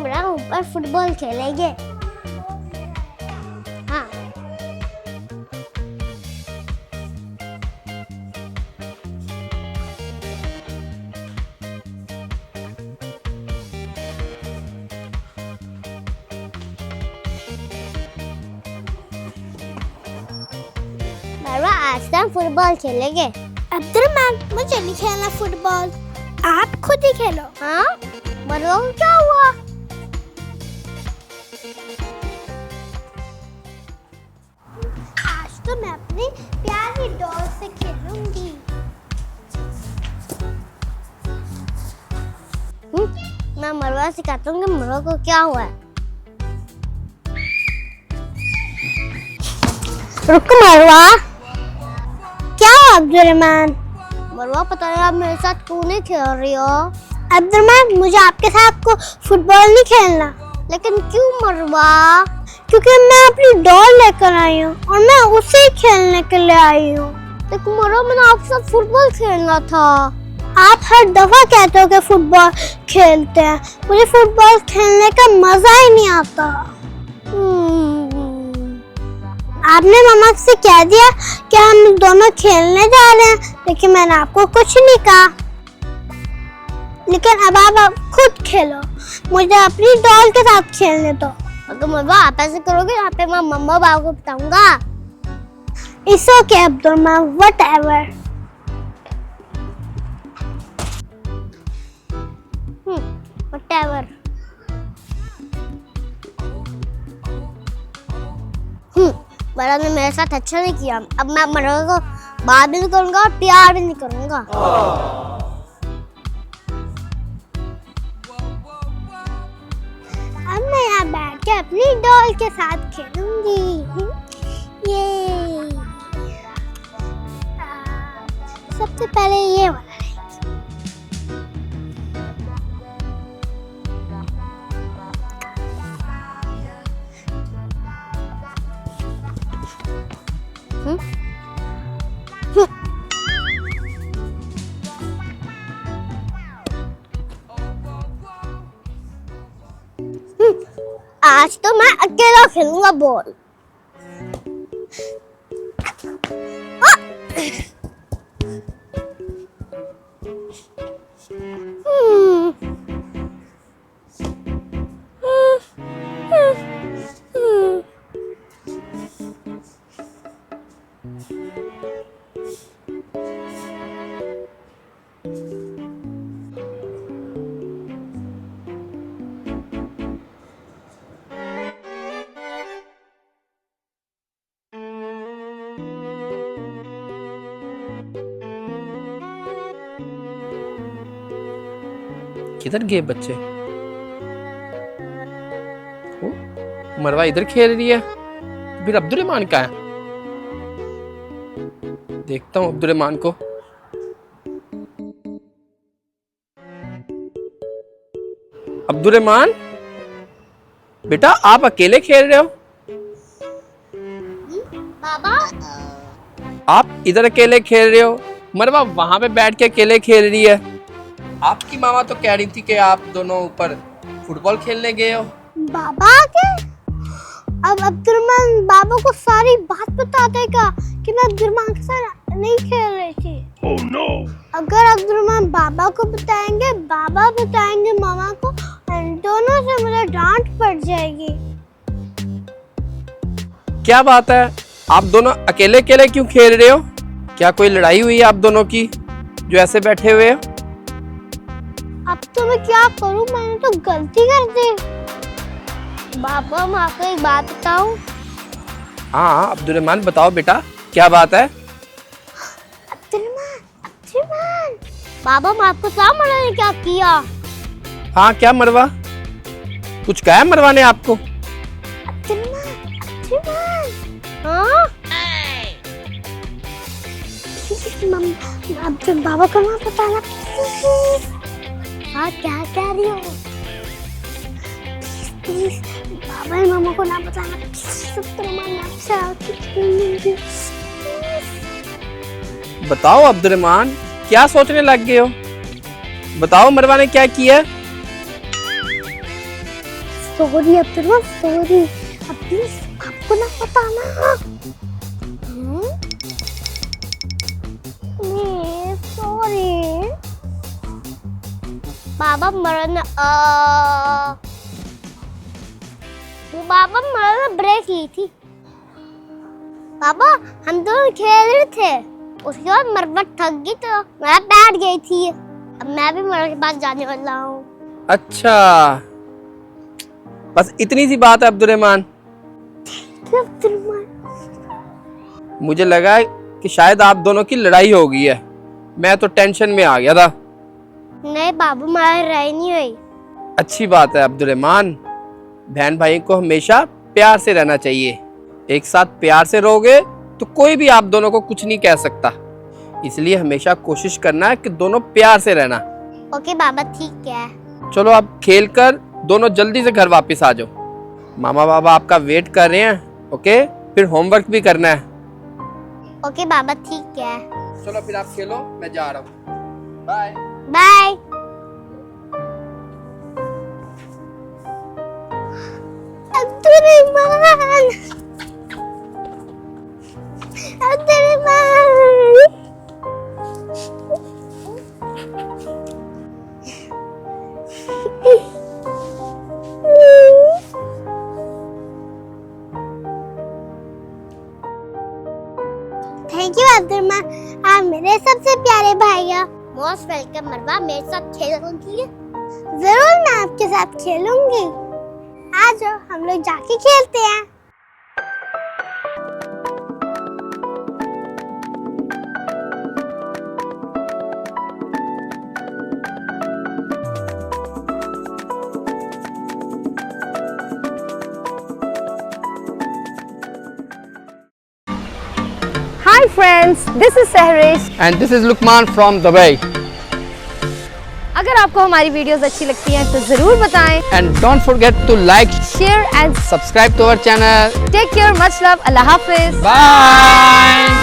मरवा ऊपर फुटबॉल खेलेंगे। हाँ मरवा आज तो हम फुटबॉल खेलेंगे। अब्दुलरहमान, मुझे नहीं खेलना फुटबॉल, आप खुद ही खेलो। हाँ मरवा को क्या हुआ? आज तो मैं अपनी प्यारी डॉल से खेलूंगी। मैं मरवा सिखाता हूँ कि मरवा को क्या हुआ है। रुक मरवा। क्या हुआ अब्दुलरहमान? मरवा पता नहीं आप मेरे साथ क्यों नहीं खेल रही हो? अब्दुलरहमान, मुझे आपके साथ को फुटबॉल नहीं खेलना। लेकिन क्यों मरवा? क्योंकि मैं अपनी डॉल लेकर आई हूँ और मैं उसे ही खेलने के लिए आई हूँ। लेकिन मरवा मैंने आपके साथ फुटबॉल खेलना था। आप हर दफा कहते हो कि फुटबॉल खेलते हैं, मुझे फुटबॉल खेलने का मजा ही नहीं आता। आपने मामा से कह दिया कि हम दोनों खेलने जा रहे हैं, लेकिन मैंने आपको कुछ नहीं कहा। लेकिन अब आप खुद खेलो, मुझे अपनी डॉल के साथ खेलने दो। अगर मरवा आप ऐसे करोगे यहाँ पे मैं मम्मा बाबा को बताऊंगा। It's okay Abdul Rahman, whatever. Whatever. मरवा ने मेरे साथ अच्छा नहीं किया। अब मैं मरवा को बात भी नहीं करूंगा और प्यार भी नहीं करूंगा। अब मैं यहाँ बैठ के अपनी डॉल के साथ खेलूंगी। ये सबसे पहले ये वाला आज तो मैं अकेला खेलूंगा बॉल। किधर गए बच्चे? मरवा इधर खेल रही है, फिर अब्दुलरहमान का है। देखता हूँ अब्दुलरहमान को। अब्दुलरहमान बेटा, आप अकेले खेल रहे हो? बाबा आप इधर अकेले खेल रहे हो, मरवा वहां पे बैठ के अकेले खेल रही है। आपकी मामा तो कह रही थी कि आप दोनों ऊपर फुटबॉल खेलने गए हो। बाबा के अब अब्दुलरहमान बाबा को सारी बात बता देगा कि मैं अब्दुलरहमान के साथ नहीं खेल रही थी। Oh, no. अगर अब्दुलरहमान बाबा को बताएंगे, बाबा बताएंगे मामा को, दोनों से मुझे डांट पड़ जाएगी। क्या बात है, आप दोनों अकेले अकेले क्यों खेल रहे हो? क्या कोई लड़ाई हुई है आप दोनों की जो ऐसे बैठे हुए हो? अब तो मैं क्या करूं, मैंने तो गलती कर दी। बाबा मैं आपको एक बात बताऊं? हाँ अब्दुलरहमान बताओ बेटा, क्या बात है? अब्दुलरहमान बाबा मैं आपको क्या मरवा ने क्या किया? हाँ क्या मरवा, कुछ कहा मरवा ने आपको? हाँ अब बाबा को ना बताना। हाँ क्या कह रही हो? प्लीज बाबा और मामा को ना बताना। बताओ अब्दुलरहमान, क्या सोचने लग गए हो? बताओ मरवा ने क्या किया? Sorry Abdurrahman, sorry. अब प्लीज आपको ना बताना। सॉरी। बाबा मरना वो बाबा मरना ब्रेक ली थी। बाबा हम दोनों खेल रहे थे, उसके बाद मरवत थक गई तो मैं बैठ गई थी। अब मैं भी मरवत के पास जाने वाला हूँ। अच्छा, बस इतनी सी बात है अब्दुर्रहमान। मुझे लगा कि शायद आप दोनों की लड़ाई हो गई है, मैं तो टेंशन में आ गया था। नहीं बाबू, हमारी लड़ाई नहीं हुई। अच्छी बात है अब्दुर्रहमान, बहन भाई को हमेशा प्यार से रहना चाहिए। एक साथ प्यार से रहोगे तो कोई भी आप दोनों को कुछ नहीं कह सकता। इसलिए हमेशा कोशिश करना है कि दोनों प्यार से रहना। ओके बाबा, ठीक है। चलो अब खेल कर दोनों जल्दी से घर वापस आ जाओ। मामा बाबा आपका वेट कर रहे हैं। ओके, फिर होमवर्क भी करना है। ओके बाबा, ठीक है। चलो फिर आप खेलो, मैं जा रहा हूँ। Bye bye. Abdurrahman, Abdurrahman. Thank you Abdurrahman, आप मेरे सबसे प्यारे भाई हो। मोस्ट वेलकम मरवा, मेरे साथ खेलोगी? जरूर, मैं आपके साथ खेलूंगी। आ जाओ, हम लोग जाके खेलते हैं। Hi friends, this is Sehrish. And this is Luqman from Dubai. अगर आपको हमारी वीडियोस अच्छी लगती हैं तो जरूर बताएं। And don't forget to like, share and subscribe to our channel. Take care, much love, अल्लाह हाफिज। बाय।